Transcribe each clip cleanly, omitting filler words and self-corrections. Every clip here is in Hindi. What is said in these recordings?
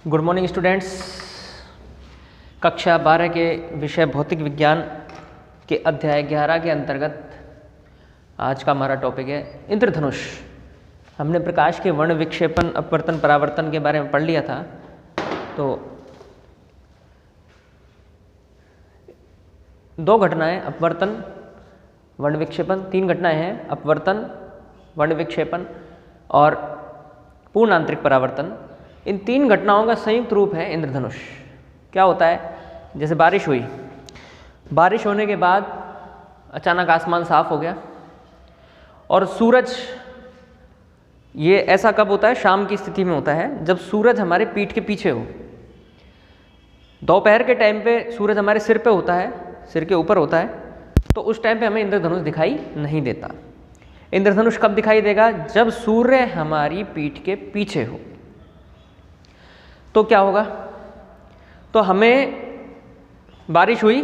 Good morning students. कक्षा 12 के विषय भौतिक विज्ञान के अध्याय 11 के अंतर्गत आज का हमारा टॉपिक है इंद्रधनुष। हमने प्रकाश के वर्ण विक्षेपण, अपवर्तन, परावर्तन के बारे में पढ़ लिया था। तो दो घटनाएं, अपवर्तन, वर्ण विक्षेपण, तीन घटनाएं हैं, अपवर्तन, वर्ण विक्षेपण और पूर्ण आंतरिक परावर्तन। इन तीन घटनाओं का संयुक्त रूप है इंद्रधनुष। क्या होता है, जैसे बारिश हुई, बारिश होने के बाद अचानक आसमान साफ हो गया और सूरज, ये ऐसा कब होता है, शाम की स्थिति में होता है जब सूरज हमारे पीठ के पीछे हो। दोपहर के टाइम पे सूरज हमारे सिर पे होता है, सिर के ऊपर होता है, तो उस टाइम पे हमें इंद्रधनुष दिखाई नहीं देता। इंद्रधनुष कब दिखाई देगा, जब सूर्य हमारी पीठ के पीछे हो। तो क्या होगा, तो हमें बारिश हुई,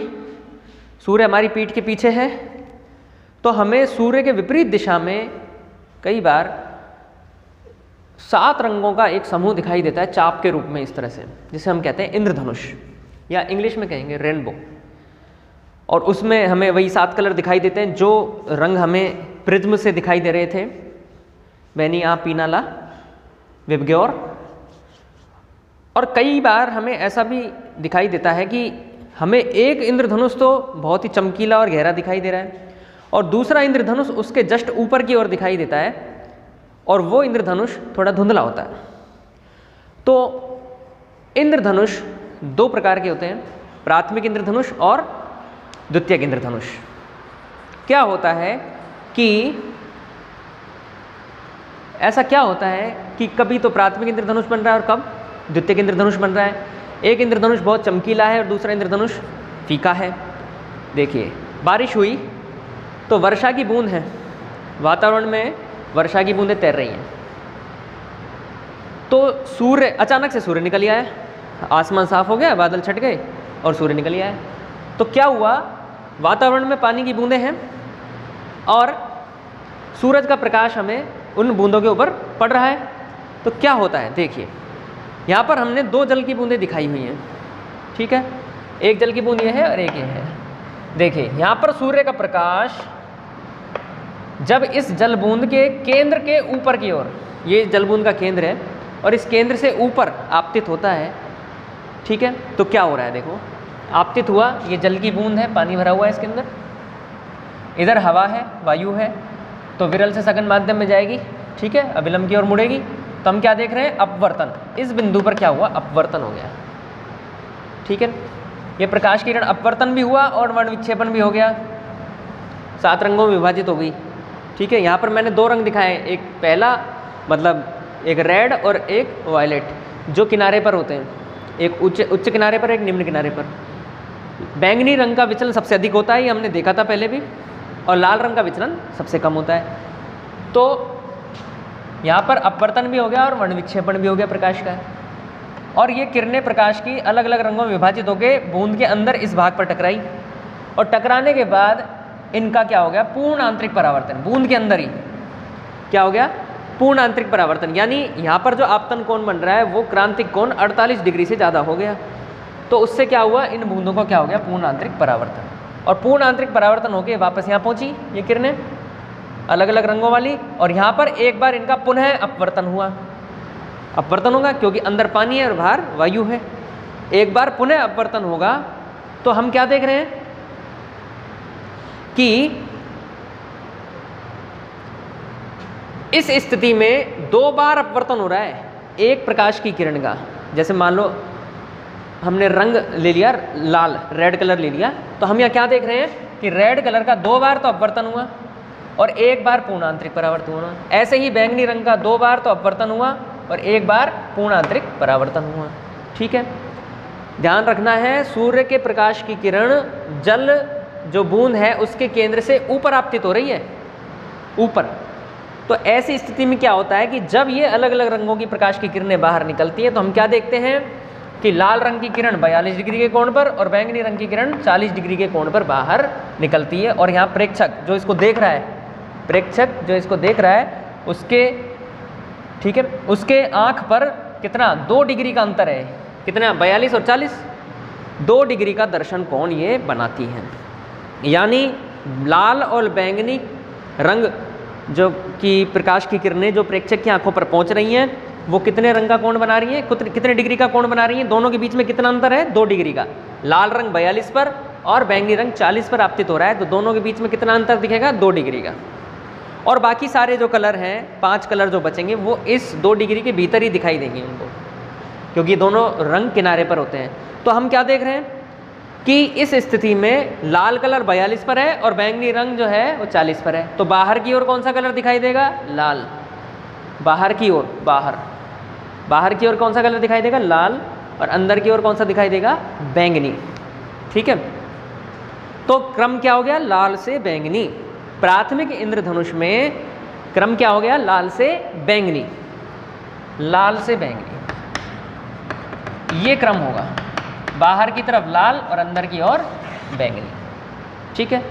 सूर्य हमारी पीठ के पीछे है, तो हमें सूर्य के विपरीत दिशा में कई बार 7 रंगों का एक समूह दिखाई देता है चाप के रूप में, इस तरह से, जिसे हम कहते हैं इंद्रधनुष, या इंग्लिश में कहेंगे रेनबो। और उसमें हमें वही 7 कलर दिखाई देते हैं जो रंग हमें प्रिज्म से दिखाई दे रहे थे, बेनिया, पीनाला, विबग्योर। और कई बार हमें ऐसा भी दिखाई देता है कि हमें एक इंद्रधनुष तो बहुत ही चमकीला और गहरा दिखाई दे रहा है और दूसरा इंद्रधनुष उसके जस्ट ऊपर की ओर दिखाई देता है और वो इंद्रधनुष थोड़ा धुंधला होता है। तो इंद्रधनुष 2 प्रकार के होते हैं, प्राथमिक इंद्रधनुष और द्वितीयक इंद्रधनुष। क्या होता है कि ऐसा क्या होता है कि कभी तो प्राथमिक इंद्रधनुष बन रहा है और कब द्वितीयक इंद्रधनुष बन रहा है। एक इंद्रधनुष बहुत चमकीला है और दूसरा इंद्रधनुष फीका है। देखिए, बारिश हुई तो वर्षा की बूंद है, वातावरण में वर्षा की बूंदें तैर रही हैं, तो सूर्य, अचानक से सूर्य निकल आया, आसमान साफ हो गया, बादल छट गए और सूर्य निकल आया। तो क्या हुआ, वातावरण में पानी की बूंदें हैं और सूरज का प्रकाश हमें उन बूंदों के ऊपर पड़ रहा है। तो क्या होता है, देखिए यहाँ पर हमने 2 जल की बूंदें दिखाई हुई हैं, ठीक है, एक जल की बूंद ये है और एक ये है। देखिए यहाँ पर सूर्य का प्रकाश जब इस जल बूंद के केंद्र के ऊपर की ओर, ये जल बूंद का केंद्र है और इस केंद्र से ऊपर आपतित होता है, ठीक है। तो क्या हो रहा है, देखो, आपतित हुआ, ये जल की बूंद है, पानी भरा हुआ है इसके अंदर, इधर हवा है, वायु है, तो विरल से सघन माध्यम में जाएगी, ठीक है, अविलंब की ओर मुड़ेगी। तो हम क्या देख रहे हैं, अपवर्तन। इस बिंदु पर क्या हुआ, अपवर्तन हो गया, ठीक है। ये प्रकाश किरण अपवर्तन भी हुआ और वर्ण विक्षेपण भी हो गया, 7 रंगों में विभाजित हो गई, ठीक है। यहाँ पर मैंने 2 रंग दिखाए, एक पहला मतलब एक रेड और एक वायलेट, जो किनारे पर होते हैं, एक उच्च किनारे पर, एक निम्न किनारे पर। बैंगनी रंग का विचलन सबसे अधिक होता है, ये हमने देखा था पहले भी, और लाल रंग का विचलन सबसे कम होता है। तो यहाँ पर अपवर्तन भी हो गया और वर्ण विक्षेपण भी हो गया प्रकाश का, और ये किरणें प्रकाश की अलग अलग रंगों में विभाजित होकर बूंद के अंदर इस भाग पर टकराई, और टकराने के बाद इनका क्या हो गया, पूर्ण आंतरिक परावर्तन। बूंद के अंदर ही क्या हो गया, पूर्ण आंतरिक परावर्तन, यानी यहाँ पर जो आपतन कोण बन रहा है वो क्रांतिक कोण 48 डिग्री से ज़्यादा हो गया। तो उससे क्या हुआ, इन बूंदों को क्या हो गया, पूर्ण आंतरिक परावर्तन, और पूर्ण आंतरिक परावर्तन होकर वापस यहाँ पहुँची ये किरणें अलग अलग रंगों वाली, और यहाँ पर एक बार इनका पुनः अपवर्तन हुआ। अपवर्तन होगा क्योंकि अंदर पानी है और बाहर वायु है, एक बार पुनः अपवर्तन होगा। तो हम क्या देख रहे हैं कि इस स्थिति में 2 बार अपवर्तन हो रहा है एक प्रकाश की किरण का। जैसे मान लो हमने रंग ले लिया लाल, रेड कलर ले लिया, तो हम यहाँ क्या देख रहे हैं कि रेड कलर का 2 बार तो अपवर्तन हुआ और 1 बार पूर्ण आंतरिक परावर्तन हुआ। ऐसे ही बैंगनी रंग का 2 बार तो अपवर्तन हुआ और 1 बार पूर्ण आंतरिक परावर्तन हुआ, ठीक है। ध्यान रखना है, सूर्य के प्रकाश की किरण जल जो बूंद है उसके केंद्र से ऊपर आपतित हो रही है, ऊपर। तो ऐसी स्थिति में क्या होता है कि जब ये अलग अलग रंगों की प्रकाश की किरणें बाहर निकलती हैं तो हम क्या देखते हैं कि लाल रंग की किरण 42 डिग्री के कोण पर और बैंगनी रंग की किरण 40 डिग्री के कोण पर बाहर निकलती है। और यहाँ प्रेक्षक जो इसको देख रहा है, उसके, ठीक है, उसके आँख पर कितना 2 डिग्री का अंतर है, कितना 42 और 40, 2 डिग्री का दर्शन कोण ये बनाती हैं। यानी लाल और बैंगनी रंग जो कि प्रकाश की किरणें जो प्रेक्षक की आंखों पर पहुंच रही हैं वो कितने रंग का कोण बना रही हैं, कितने डिग्री का कोण बना रही हैं, दोनों के बीच में कितना अंतर है, 2 डिग्री का। लाल रंग 42 पर और बैंगनी रंग 40 पर आपतित हो रहा है, तो दोनों के बीच में कितना अंतर दिखेगा, 2 डिग्री का। और बाकी सारे जो कलर हैं, 5 कलर जो बचेंगे वो इस 2 डिग्री के भीतर ही दिखाई देंगे उनको, क्योंकि दोनों रंग किनारे पर होते हैं। तो हम क्या देख रहे हैं कि इस स्थिति में लाल कलर 42 पर है और बैंगनी रंग जो है वो 40 पर है। तो बाहर की ओर कौन सा कलर दिखाई देगा, लाल। बाहर की ओर, बाहर की ओर कौन सा कलर दिखाई देगा, लाल। और अंदर की ओर कौन सा दिखाई देगा, बैंगनी। ठीक है, तो क्रम क्या हो गया, लाल से बैंगनी। प्राथमिक इंद्रधनुष में क्रम क्या हो गया, लाल से बैंगनी, लाल से बैंगनी, ये क्रम होगा। बाहर की तरफ लाल और अंदर की ओर बैंगनी। ठीक है,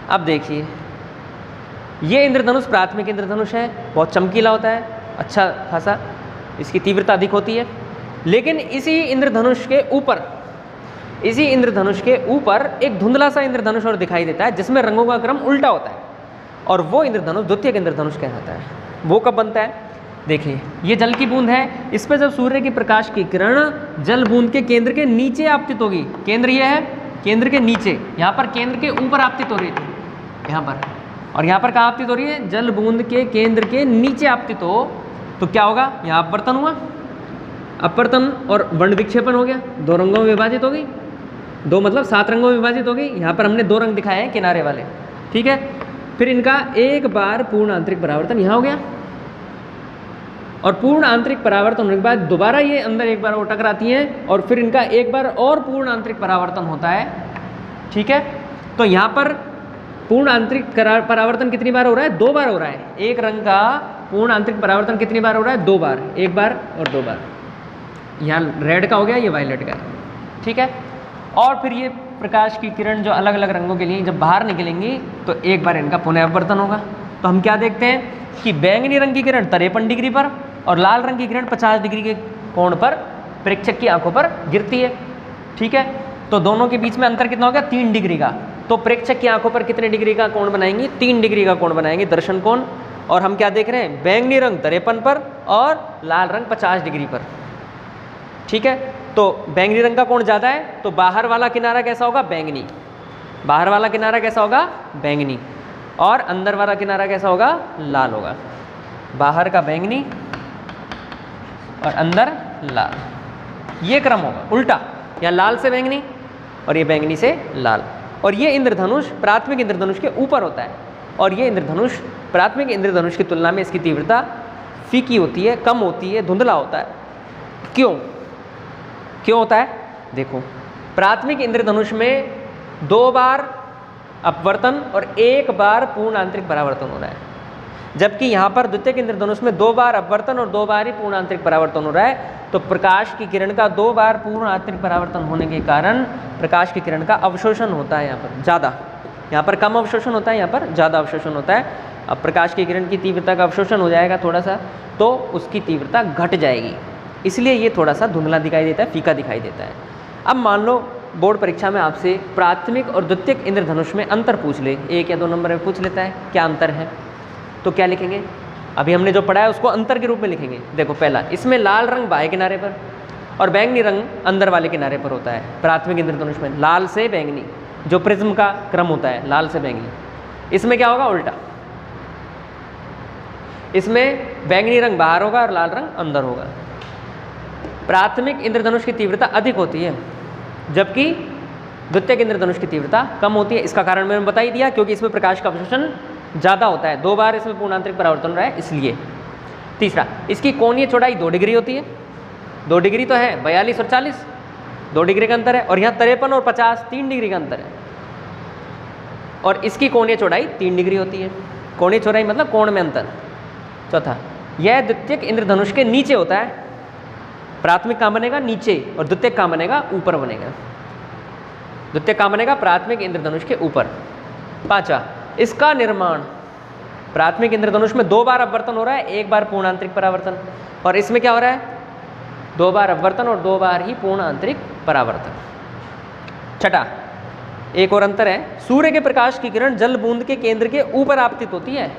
अब देखिए ये इंद्रधनुष प्राथमिक इंद्रधनुष है, बहुत चमकीला होता है, अच्छा खासा इसकी तीव्रता अधिक होती है। लेकिन इसी इंद्रधनुष के ऊपर एक धुंधला सा इंद्रधनुष और दिखाई देता है जिसमें रंगों का क्रम उल्टा होता है, और वो इंद्रधनुष द्वितीयक इंद्रधनुष कहलाता है। वो कब बनता है, देखिए ये जल की बूंद है, इस पर जब सूर्य की प्रकाश की किरण जल बूंद के केंद्र के नीचे आपतित होगी, केंद्र ये है, केंद्र के नीचे, यहाँ पर केंद्र के ऊपर आपतित हो रही थी यहाँ पर, और यहाँ पर कहाँ आपतित हो रही है, जल बूंद के केंद्र के नीचे आपतित हो, तो क्या होगा, यहाँ अपवर्तन हुआ, अपवर्तन और वर्ण विक्षेपण हो गया, 2 रंगों में विभाजित हो गई, 2 मतलब 7 रंगों में विभाजित हो गई। यहाँ पर हमने 2 रंग दिखाए हैं किनारे वाले। ठीक है, फिर इनका एक बार पूर्ण आंतरिक परावर्तन यहाँ हो गया, और पूर्ण आंतरिक परावर्तन होने के बाद दोबारा ये अंदर एक बार और टकराती हैं, और फिर इनका एक बार और पूर्ण आंतरिक परावर्तन होता है। ठीक है, तो यहाँ पर पूर्ण आंतरिक परावर्तन कितनी बार हो रहा है, 2 बार हो रहा है। एक रंग का पूर्ण आंतरिक परावर्तन कितनी बार हो रहा है, 2 बार, एक बार और 2 बार। यहाँ रेड का हो गया, ये वायलेट का। ठीक है, और फिर ये प्रकाश की किरण जो अलग अलग रंगों के लिए जब बाहर निकलेंगी तो एक बार इनका पुनः अपवर्तन होगा। तो हम क्या देखते हैं कि बैंगनी रंग की किरण 53 डिग्री पर और लाल रंग की किरण 50 डिग्री के कोण पर प्रेक्षक की आंखों पर गिरती है। ठीक है, तो दोनों के बीच में अंतर कितना होगा, 3 डिग्री का। तो प्रेक्षक की आंखों पर कितने डिग्री का कोण बनाएंगे, 3 डिग्री का कोण बनाएंगे, दर्शन कोण। और हम क्या देख रहे हैं, बैंगनी रंग 53 पर और लाल रंग 50 डिग्री पर। ठीक है, तो बैंगनी रंग का कोण ज़्यादा है, तो बाहर वाला किनारा कैसा होगा, बैंगनी। बाहर वाला किनारा कैसा होगा, बैंगनी। और अंदर वाला किनारा कैसा होगा, लाल होगा। बाहर का बैंगनी और अंदर लाल, ये क्रम होगा उल्टा, या लाल से बैंगनी और ये बैंगनी से लाल। और ये इंद्रधनुष प्राथमिक इंद्रधनुष के ऊपर होता है, और ये इंद्रधनुष प्राथमिक इंद्रधनुष की तुलना में इसकी तीव्रता फीकी होती है, कम होती है, धुंधला होता है। क्यों होता है, देखो प्राथमिक इंद्रधनुष में 2 बार अपवर्तन और 1 बार पूर्ण आंतरिक परावर्तन हो रहा है, जबकि यहाँ पर द्वितीयक इंद्रधनुष में 2 बार अपवर्तन और 2 बार ही पूर्ण आंतरिक परावर्तन हो रहा है। तो प्रकाश की किरण का 2 बार पूर्ण आंतरिक परावर्तन होने के कारण प्रकाश की किरण का अवशोषण होता है यहाँ पर ज़्यादा, यहाँ पर कम अवशोषण होता है, यहाँ पर ज़्यादा अवशोषण होता है। अब प्रकाश की किरण की तीव्रता का अवशोषण हो जाएगा थोड़ा सा, तो उसकी तीव्रता घट जाएगी, इसलिए ये थोड़ा सा धुंधला दिखाई देता है, फीका दिखाई देता है। अब मान लो बोर्ड परीक्षा में आपसे प्राथमिक और द्वितीयक इंद्रधनुष में अंतर पूछ ले, 1 या 2 नंबर में पूछ लेता है क्या अंतर है, तो क्या लिखेंगे, अभी हमने जो पढ़ा है उसको अंतर के रूप में लिखेंगे। देखो पहला, इसमें लाल रंग बाएं किनारे पर और बैंगनी रंग अंदर वाले किनारे पर होता है। प्राथमिक इंद्रधनुष में लाल से बैंगनी, जो प्रिज्म का क्रम होता है, लाल से बैंगनी। इसमें क्या होगा, उल्टा, इसमें बैंगनी रंग बाहर होगा और लाल रंग अंदर होगा। प्राथमिक इंद्रधनुष की तीव्रता अधिक होती है, जबकि द्वितीयक इंद्रधनुष की तीव्रता कम होती है। इसका कारण मैंने बता ही दिया, क्योंकि इसमें प्रकाश का अवशोषण ज़्यादा होता है, 2 बार इसमें पूर्ण आंतरिक परावर्तन रहा है इसलिए। तीसरा, इसकी कोणीय चौड़ाई 2 डिग्री होती है, 2 डिग्री तो है, 42 और 40 2 डिग्री का अंतर है, और यहाँ 53 और 50 3 डिग्री का अंतर है, और इसकी कोणीय चौड़ाई 3 डिग्री होती है। कोणीय चौड़ाई मतलब कोण में अंतर। चौथा, यह द्वितीयक इंद्रधनुष के नीचे होता है, प्राथमिक कहाँ बनेगा, नीचे, और द्वितीयक कहाँ बनेगा, ऊपर बनेगा। द्वितीयक कहाँ बनेगा, प्राथमिक इंद्रधनुष के ऊपर। पांचवा, इसका निर्माण, प्राथमिक इंद्रधनुष में 2 बार अपवर्तन हो रहा है, 1 बार पूर्ण आंतरिक परावर्तन, और इसमें क्या हो रहा है, 2 बार अपवर्तन और 2 बार ही पूर्ण आंतरिक परावर्तन। छठा, एक और अंतर है, सूर्य के प्रकाश की किरण जल बूंद के केंद्र के ऊपर आपतित होती है,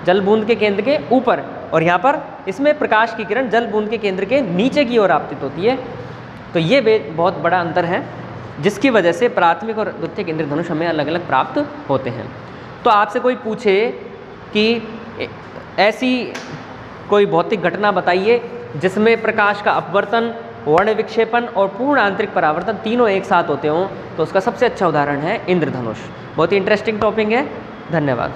जल बूंद के केंद्र के ऊपर, और यहाँ पर इसमें प्रकाश की किरण जल बूंद के केंद्र के नीचे की ओर आपतित होती है। तो ये बहुत बड़ा अंतर है, जिसकी वजह से प्राथमिक और द्वितीयक इंद्रधनुष हमें अलग अलग प्राप्त होते हैं। तो आपसे कोई पूछे कि ऐसी कोई भौतिक घटना बताइए जिसमें प्रकाश का अपवर्तन, वर्ण विक्षेपण और पूर्ण आंतरिक परावर्तन तीनों एक साथ होते हों, तो उसका सबसे अच्छा उदाहरण है इंद्रधनुष। बहुत ही इंटरेस्टिंग टॉपिक है। धन्यवाद।